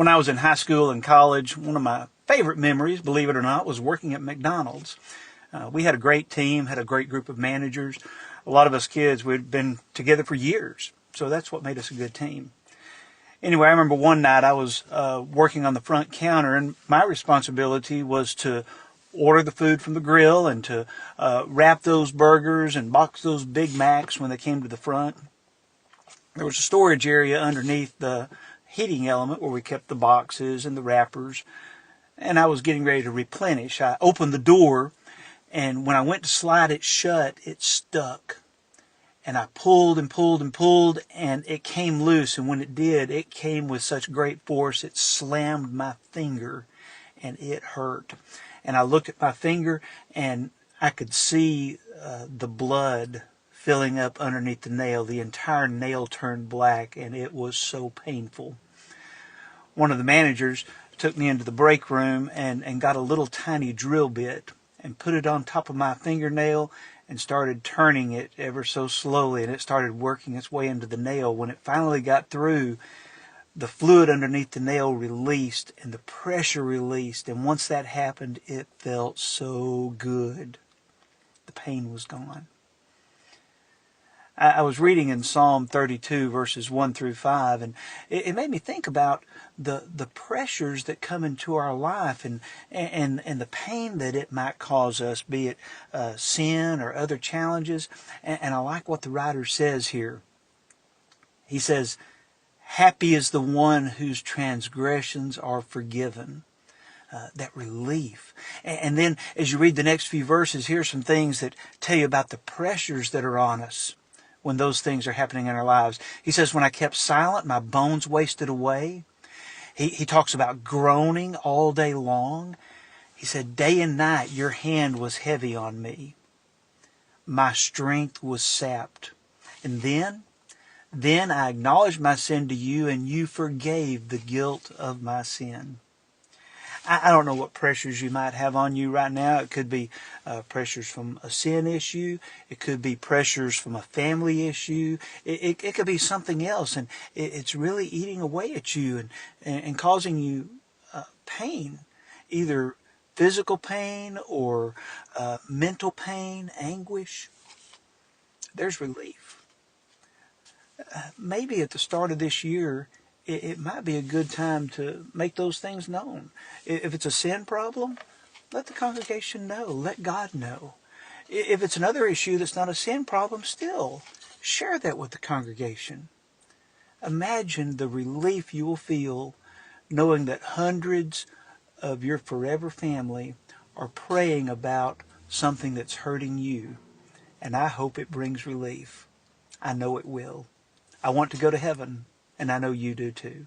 When I was in high school and college, one of my favorite memories, believe it or not, was working at McDonald's. We had a great team, had a great group of managers. A lot of us kids, we'd been together for years, so that's what made us a good team. Anyway, I remember one night I was working on the front counter, and my responsibility was to order the food from the grill and to wrap those burgers and box those Big Macs when they came to the front. There was a storage area underneath the heating element where we kept the boxes and the wrappers, and I was getting ready to replenish. I opened the door, and when I went to slide it shut, it stuck. And I pulled and pulled and pulled, and it came loose. And when it did, it came with such great force, it slammed my finger, and it hurt. And I looked at my finger, and I could see the blood filling up underneath the nail. The entire nail turned black, and it was so painful. One of the managers took me into the break room and got a little tiny drill bit and put it on top of my fingernail and started turning it ever so slowly, and it started working its way into the nail. When it finally got through, the fluid underneath the nail released and the pressure released, and once that happened, it felt so good. The pain was gone. I was reading in Psalm 32, verses 1 through 5, and it made me think about the pressures that come into our life and the pain that it might cause us, be it sin or other challenges. And I like what the writer says here. He says, "Happy is the one whose transgressions are forgiven." That relief. And then as you read the next few verses, here's some things that tell you about the pressures that are on us when those things are happening in our lives. He says, when I kept silent, my bones wasted away. He talks about groaning all day long. He said, day and night your hand was heavy on me. My strength was sapped. And then I acknowledged my sin to you, and you forgave the guilt of my sin. I don't know what pressures you might have on you right now. It could be pressures from a sin issue. It could be pressures from a family issue. It could be something else, and it's really eating away at you and causing you pain, either physical pain or mental pain, anguish. There's relief. Maybe at the start of this year, it might be a good time to make those things known. If it's a sin problem, let the congregation know. Let God know. If it's another issue that's not a sin problem, still share that with the congregation. Imagine the relief you will feel knowing that hundreds of your forever family are praying about something that's hurting you. And I hope it brings relief. I know it will. I want to go to heaven, and I know you do too.